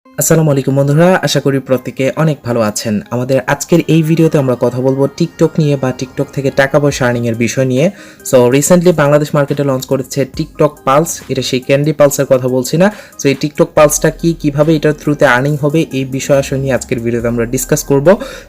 আসসালামু আলাইকুম বন্ধুরা, আশা করি প্রত্যেকে অনেক ভালো আছেন। আমাদের আজকের এই ভিডিওতে আমরা কথা বলবো টিকটক নিয়ে বা টিকটক থেকে টাকা পয়সা আর্নিং এর বিষয় নিয়ে। সো রিসেন্টলি বাংলাদেশ মার্কেটে লঞ্চ করেছে টিকটক পালস। এটা সেই ক্যান্ডি পালসের কথা বলছি না। সো এই টিকটক পালসটা কিভাবে এটার থ্রুতে আর্নিং হবে এই বিষয় আসলে নিয়ে আজকের ভিডিওতে আমরা ডিসকাস করব।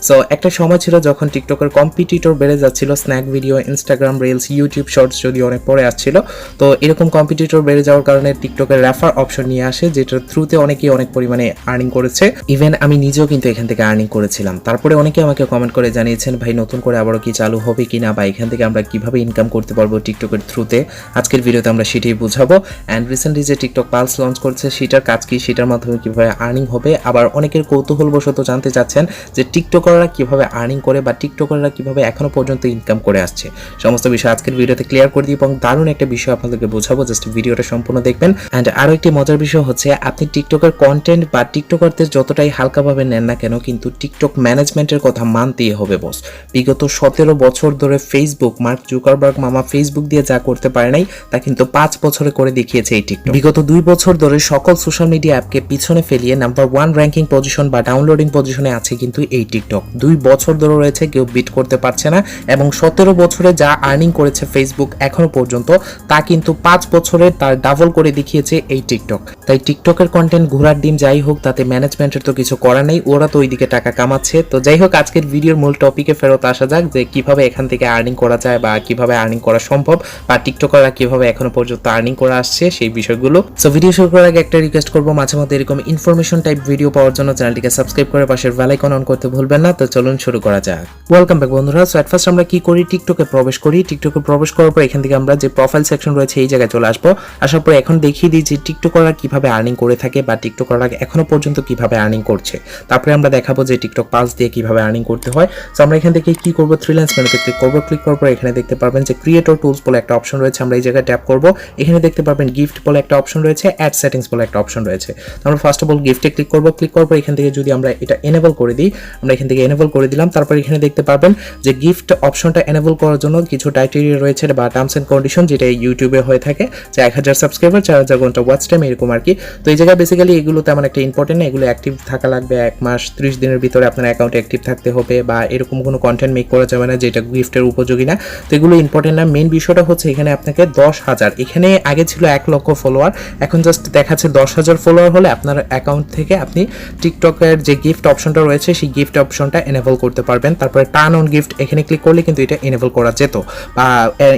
সো একটা সময় ছিল যখন টিকটকের কম্পিটিটর বেড়ে যাচ্ছিল, snack video, Instagram reels, YouTube shorts যদি অনেক পরে আসছিল, তো এরকম কম্পিটিটর বেড়ে যাওয়ার কারণে টিকটকের রেফার অপশন নিয়ে আসে, যেটার থ্রুতে অনেকেই অনেক পরিমাণে আর্নিং করেছে। ইভেন আমি নিজেও কিন্তু এখান থেকে আর্নিং করেছিলাম। তারপরে অনেকে আমাকে কমেন্ট করে জানিয়েছেন, ভাই নতুন করে আবারও কি চালু হবে কিনা, বা এখান থেকে আমরা কিভাবে ইনকাম করতে পারবো টিকটকের থ্রুতে। আজকের ভিডিওতে আমরা সেটাই বুঝাবো। অ্যান্ড রিসেন্টলি যে টিকটক পালস লঞ্চ করছে সেটার কাজ কি, সেটার মাধ্যমে কিভাবে আর্নিং হবে। আবার অনেকের কৌতূহলবশত জানতে চাচ্ছেন যে টিকটকাররা কিভাবে আর্নিং করে বা টিকটকাররা কিভাবে এখনো পর্যন্ত ইনকাম করে আসছে। সমস্ত বিষয় আজকের ভিডিওতে ক্লিয়ার করে দিই এবং দারুণ একটা বিষয় আপনাদেরকে বোঝাবো। জাস্ট ভিডিওটা সম্পূর্ণ দেখবেন। অ্যান্ড আরও একটি মজার বিষয় হচ্ছে, আপনি টিকটকের কন্টেন্ট বা টিকটকারদের যতটাই হালকাভাবে নেন না কেন, কিন্তু টিকটক ম্যানেজমেন্টের কথা মানতেই হবে বস। বিগত 17 বছর ধরে ফেসবুক, মার্ক জুকারবার্গ মামা ফেসবুক দিয়ে যা করতে পারে নাই তা কিন্তু 5 বছরে করে দেখিয়েছে এই টিকটক। বিগত 2 বছর ধরে সকল সোশ্যাল মিডিয়া অ্যাপকে পিছনে ফেলিয়ে নাম্বার 1 র্যাঙ্কিং পজিশন বা ডাউনলোডিং পজিশনে আছে কিন্তু এই টিকটক। 2 বছর ধরে রয়েছে, কেউ বিট করতে পারছে না। এবং 17 বছরে যা আর্নিং করেছে ফেসবুক এখনো পর্যন্ত, তা কিন্তু 5 বছরে তার ডাবল করে দেখিয়েছে এই টিকটক। তাই টিকটকের কন্টেন্ট ঘোরার ডিম যাই হোক, তাতে ম্যানেজমেন্টের তো কিছু করার নেই, ওরা তো ওইদিকে টাকা কামাচ্ছে। তো যাই হোক, আজকের ভিডিওর মূল টপিকে ফেরত আসা যাক, যে কিভাবে এখান থেকে আর্নিং করা যায় বা কিভাবে আর্নিং করা সম্ভব, বা টিকটকাররা কিভাবে এখনো পর্যন্ত আর্নিং করে আসছে সেই বিষয়গুলো। সো ভিডিও শুরু করার আগে একটা রিকোয়েস্ট করবো, মাঝে মধ্যে এরকম ইনফরমেশন টাইপ ভিডিও পাওয়ার জন্য চ্যানেলটিকে সাবস্ক্রাইব করে পাশের বেল আইকন অন করতে ভুলবেন না। তো চলুন শুরু করা যাক। ওয়েলকাম ব্যাক বন্ধুরা। সো এট ফার্স্ট আমরা কি করি, টিকটকে প্রবেশ করি। টিকটকে প্রবেশ করার পর এখান থেকে আমরা যে প্রোফাইল সেকশন রয়েছে এই জায়গায় চলে আসবো। আসার পর এখন দেখিয়ে দিই যে টিকটকাররা কিভাবে আর্নিং করে থাকে বা টিকটকাররা এখনো পর্যন্ত কিভাবে আর্নিং করছে। তারপরে আমরা দেখাবো যে টিকটক পালস দিয়ে কিভাবে আর্নিং করতে হয়। সো আমরা এখান থেকে কি করব, থ্রি লাইন্স মেনুতে ক্লিক করব। ক্লিক করার পর এখানে দেখতে পারবেন যে ক্রিয়েটর টুলস বলে একটা অপশন রয়েছে, আমরা এই জায়গায় ট্যাপ করব। এখানে দেখতে পারবেন গিফট বলে একটা অপশন রয়েছে, অ্যাড সেটিংস বলে একটা অপশন রয়েছে। তো আমরা ফার্স্ট অফ অল গিফটে ক্লিক করব। ক্লিক করার পর এখান থেকে যদি আমরা এটা এনেবল করে দিই, আমরা এখান থেকে এনেবল করে দিলাম। তারপর এখানে দেখতে পারবেন যে গিফট অপশনটা এনেবল করার জন্য কিছু ক্রাইটেরিয়া রয়েছে বা টার্মস এন্ড কন্ডিশন, যেটা ইউটিউবে হয়ে থাকে যে 1000 সাবস্ক্রাইবার, 4000 ঘন্টা ওয়াচ টাইম, এরকম আর কি। তো এই জায়গায় বেসিক্যালি এগুলো তেমন একটা ইম্পর্টেন্ট না, এগুলো অ্যাক্টিভ থাকা লাগবে 1 মাস 30 দিনের ভিতরে আপনার অ্যাকাউন্ট অ্যাক্টিভ থাকতে হবে, বা এরকম কোনো কন্টেন্ট মেক করা যাবে না যেটা গিফটের উপযোগী না। তো এগুলো ইম্পর্টেন্ট না। মেন বিষয়টা হচ্ছে এখানে আপনাকে 10,000, এখানে আগে ছিল 1 লক্ষ ফলোয়ার, এখন জাস্ট দেখাচ্ছে 10,000 ফলোয়ার হলে আপনার অ্যাকাউন্ট থেকে আপনি টিকটকের যে গিফট অপশনটা রয়েছে সেই গিফট অপশনটা এনেবল করতে পারবেন। তারপরে টার্ন অন গিফট এখানে ক্লিক করলে কিন্তু এটা এনেবল করা যেত, বা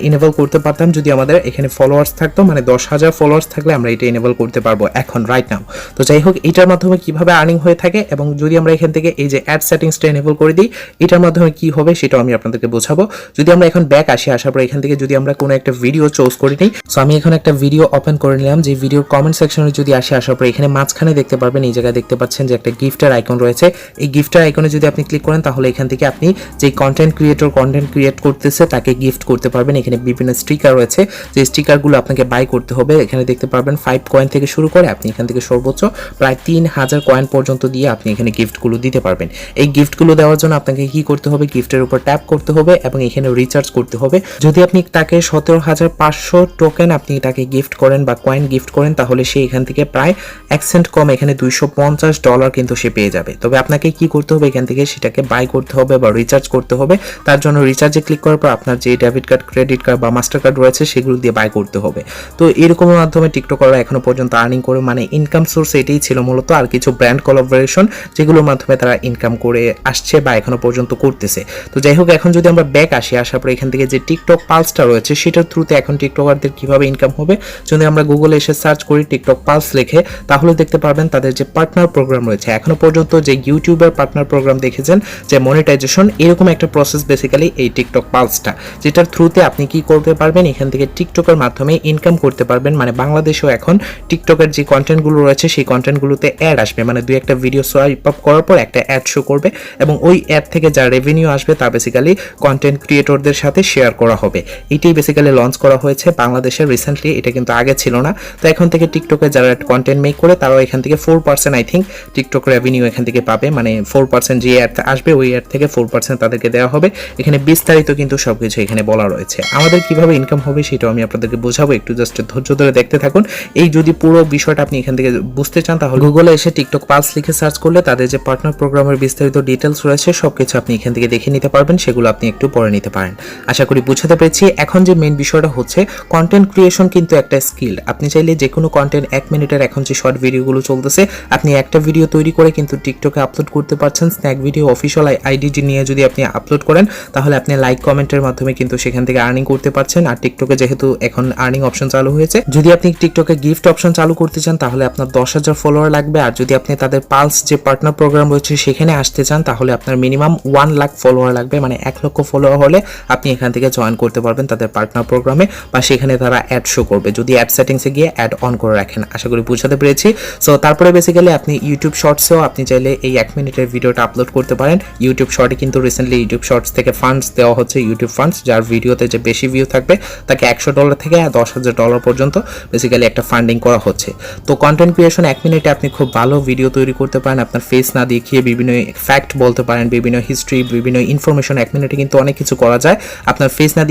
এনেবল করতে পারতাম যদি আমাদের এখানে ফলোয়ার্স থাকতো, মানে 10,000 ফলোয়ার্স থাকলে আমরা এটা এনেবল করতে পারবো এখন রাইট নাও। তো যাই হোক, এটার মাধ্যমে কিভাবে আর্নিং হয়ে থাকে, এবং যদি আমরা এখান থেকে এই যে অ্যাড সেটিংসটা এনেবল করে দিই, এটার মাধ্যমে কি হবে সেটাও আমি আপনাদেরকে বোঝাবো। যদি আমরা এখন ব্যাক আসি, আসার পর এখান থেকে যদি আমরা কোনো একটা ভিডিও চুজ করে নিই, সো আমি এখন একটা ভিডিও ওপেন করে নিলাম। যে ভিডিওর কমেন্ট সেকশনে যদি আসি, আসার পর এখানে মাঝখানে দেখতে পারবেন এই জায়গায় দেখতে পাচ্ছেন যে একটা গিফটের আইকন রয়েছে। এই গিফটের আইকনে যদি আপনি ক্লিক করেন, তাহলে এখান থেকে আপনি যে কন্টেন্ট ক্রিয়েটর কন্টেন্ট ক্রিয়েট করতেছে তাকে গিফট করতে পারবেন। এখানে বিভিন্ন স্টিকার রয়েছে, যে স্টিকারগুলো আপনাকে বাই করতে হবে। এখানে দেখতে পারবেন 5 কয়েন থেকে শুরু করে আপনি এখান থেকে সর্বোচ্চ প্রায় 3000 কয়েন পর্যন্ত দিয়ে আপনি এখানে গিফটগুলো দিতে পারবেন। এই গিফটগুলো দেওয়ার জন্য আপনাকে কি করতে হবে, গিফটের উপর ট্যাপ করতে হবে এবং এখানে রিচার্জ করতে হবে। যদি আপনি তাকে 17,500 টোকেন আপনি তাকে গিফট করেন বা কয়েন গিফট করেন, তাহলে সে এখান থেকে প্রায় 1 সেন্ট কম এখানে $250 কিন্তু সে পেয়ে যাবে। তবে আপনাকে কি করতে হবে, এখান থেকে সেটাকে বাই করতে হবে বা রিচার্জ করতে হবে। তার জন্য রিচার্জে ক্লিক করার পর আপনার যে ডেবিট কার্ড, ক্রেডিট কার্ড বা মাস্টার কার্ড রয়েছে সেগুলো দিয়ে বাই করতে হবে। তো এরকম মাধ্যমে টিকটকাররা এখনো পর্যন্ত আর্নিং করে, মানে ইনকাম সোর্স এটাই ছিল মূলত। আর কিছু ব্র্যান্ড কোলাবোরেশন যেগুলোর মাধ্যমে তারা ইনকাম করে আসছে বা এখনো পর্যন্ত করতেছে। তো যাই হোক, এখন যদি আমরা ব্যাক আসি, আসার পর এখান থেকে যে টিকটক পালসটা রয়েছে সেটার থ্রুতে এখন টিকটকারদের কিভাবে ইনকাম হবে, যদি আমরা গুগলে এসে সার্চ করি টিকটক পালস লিখে, তাহলে দেখতে পারবেন তাদের যে পার্টনার প্রোগ্রাম রয়েছে। এখনো পর্যন্ত যে ইউটিউবার পার্টনার প্রোগ্রাম দেখেছেন যে মনিটাইজেশন, এরকম একটা প্রসেস বেসিক্যালি এই টিকটক পালসটা, যেটার থ্রুতে আপনি কি করতে পারবেন, এখান থেকে টিকটকের মাধ্যমে ইনকাম করতে পারবেন। মানে বাংলাদেশেও এখন টিকটকের যে কন্টেন্টগুলো রয়েছে সেই কন্টেন্টগুলোতে অ্যাড আসবে, মানে দুই একটা ভিডিও সোয়াইপ আপ করার পর একটা অ্যাড শো করবে, এবং ওই অ্যাড থেকে যা রেভিনিউ আসবে তা বেসিক্যালি কন্টেন্ট ক্রিয়েটরদের সাথে শেয়ার করা হবে। এটাই বেসিক্যালি লঞ্চ করা হয়েছে বাংলাদেশে রিসেন্টলি, এটা কিন্তু আগে ছিল না। তো এখন থেকে টিকটকে যারা কন্টেন্ট মেক করে তারাও এখান থেকে 4% আই থিঙ্ক টিকটক রেভিনিউ এখান থেকে পাবে, মানে 4% যে অ্যাড আসবে ওই অ্যাড থেকে 4% তাদেরকে দেওয়া হবে। এখানে বিস্তারিত কিন্তু সবকিছু এখানে বলা রয়েছে। আমাদের কিভাবে ইনকাম হবে সেটাও আমি আপনাদেরকে বোঝাবো, একটু জাস্ট ধৈর্য ধরে দেখতে থাকুন। এই যদি পুরো বিষয়টা আপনি এখান থেকে বুঝতে চান, তাহলে গুগলে এসে টিকটক পালস লিখে সার্চ করলে তাদের যে পার্টনার প্রোগ্রামের বিস্তারিত ডিটেলস রয়েছে সবকিছু আপনি এখান থেকে দেখে নিতে পারবেন, সেগুলো আপনি একটু পড়ে নিতে পারেন। আশা করি বুঝাতে পেরেছি। এখন যে মেইন বিষয়টা হচ্ছে কন্টেন্ট ক্রিয়েশন কিন্তু একটা স্কিল। আপনি চাইলে যে কোনো কন্টেন্ট 1 মিনিটের এখন যে শর্ট ভিডিওগুলো চলতেছে আপনি একটা ভিডিও তৈরি করে কিন্তু টিকটকে আপলোড করতে পারছেন। স্ন্যাক ভিডিও অফিসিয়াল আইডি নিয়ে যদি আপনি আপলোড করেন তাহলে আপনি লাইক কমেন্টের মাধ্যমে কিন্তু সেখান থেকে আর্নিং করতে পারছেন। আর টিকটকে যেহেতু এখন আর্নিং অপশন চালু হয়েছে, যদি আপনি টিকটকে গিফট অপশন চালু করতে চান তাহলে আপনার 10,000 ফলোয়ার লাগবে। আর যদি আপনি তাদের পালস যে পার্টনার প্রোগ্রাম রয়েছে সেখানে আসতে চান তাহলে আপনার মিনিমাম 1 লাখ ফলোয়ার লাগবে, মানে 1 লক্ষ ফলোয়ার হলে আপনি এখান থেকে জয়েন করতে পারবেন তাদের পার্টনার প্রোগ্রামে, বা সেখানে তারা অ্যাড শো করবে যদি অ্যাড সেটিংসে গিয়ে অ্যাড অন করে রাখেন। আশা করি বুঝাতে পেরেছি। সো তারপরে বেসিক্যালি আপনি ইউটিউব শর্টসেও আপনি চাইলে এই 1 মিনিটের ভিডিওটা আপলোড করতে পারেন। ইউটিউব শর্টে কিন্তু রিসেন্টলি ইউটিউব শর্টস থেকে ফান্ডস দেওয়া হচ্ছে, ইউটিউব ফান্ডস, যার ভিডিওতে যে বেশি ভিউ থাকবে তাকে $100 থেকে $10,000 পর্যন্ত বেসিক্যালি একটা ফান্ডিং করা হচ্ছে। তো কন্টেন্ট ক্রিয়েশন 1 মিনিটে আপনি খুব ভালো ভিডিও তৈরি করতে পারেন। আপনার ফেস না দেখিয়ে বিভিন্ন ফ্যাক্ট বলতে পারেন, বিভিন্ন হিস্ট্রি, বিভিন্ন ইনফরমেশন 1 মিনিটে কিন্তু অনেক কিছু করা যায়। আপনার ফেস না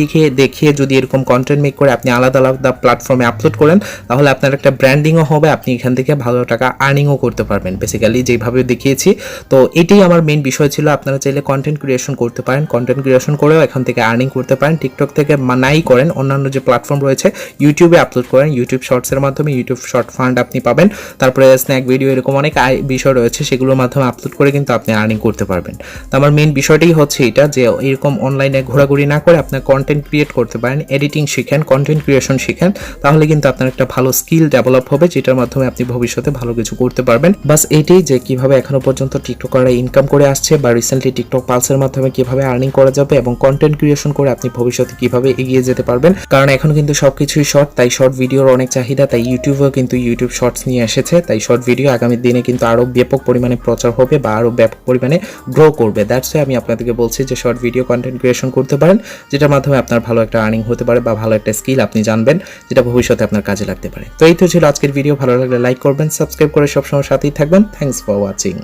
দেখিয়ে যদি এরকম কন্টেন্ট মেক করে আপনি আলাদা আলাদা প্ল্যাটফর্মে আপলোড করেন তাহলে আপনার একটা ব্র্যান্ডিংও হবে, আপনি এখান থেকে ভালো টাকা আর্নিংও করতে পারবেন বেসিক্যালি যেভাবে দেখিয়েছি। তো এটাই আমার মেইন বিষয় ছিল। আপনারা চাইলে কন্টেন্ট ক্রিয়েশন করতে পারেন, কন্টেন্ট ক্রিয়েশন করেও এখান থেকে আর্নিং করতে পারেন। টিকটক থেকে নাই করেন, অন্যান্য যে প্ল্যাটফর্ম রয়েছে ইউটিউবে আপলোড করেন, ইউটিউব শর্টসের মাধ্যমে ইউটিউব শর্ট ফান্ড আপনি পাবেন। তারপরে স্ন্যাক ভিডিও, এরকম অনেক বিষয় রয়েছে সেগুলোর মাধ্যমে আপলোড করে কিন্তু আপনি আর্নিং করতে পারবেন। তো আমার মেইন বিষয়টাই হচ্ছে এটা যে এরকম অনলাইনে ঘোরাঘুরি না করে আপনার কন্টেন্ট ক্রিয়েট করতে পারেন, এডিটিং শিখেন, কন্টেন্ট ক্রিয়েশন শিখেন, তাহলে কিন্তু আপনার একটা ভালো স্কিল ডেভেলপ হবে যেটার মাধ্যমে আপনি ভবিষ্যতে ভালো কিছু করতে পারবেন। বাস এইটাই যে কিভাবে এখনো পর্যন্ত টিকটকাররা ইনকাম করে আসছে বা রিসেন্টলি টিকটক পালসের মাধ্যমে কিভাবে আর্নিং করা যাবে এবং কন্টেন্ট ক্রিয়েশন করে আপনি ভবিষ্যতে কিভাবে এগিয়ে যেতে পারবেন। কারণ এখন কিন্তু সবকিছুই শর্ট, তাই শর্ট ভিডিওর অনেক চাহিদা, তাই ইউটিউবেও কিন্তু ইউটিউব শর্টস নিয়ে এসেছে। তাই শর্ট ভিডিও আগামী দিনে কিন্তু আরো ব্যাপক পরিমাণে প্রচার হবে বা আরো ব্যাপক পরিমাণে গ্রো করবে। দ্যাটস ওয়াই আমি আপনাদেরকে বলছি যে শর্ট ভিডিও কন্টেন্ট ক্রিয়েশন করতে পারেন, যেটার মাধ্যমে আপনার ভালো একটা আর্নিং হতে পারে বা ভালো একটা স্কিল আপনি জানবেন যেটা ভবিষ্যতে আপনার কাজে লাগতে পারে। তো এই তো ছিল আজকের ভিডিও। ভালো লাগলে লাইক করবেন, সাবস্ক্রাইব করে সবসময় সাথেই থাকবেন। Thanks for watching.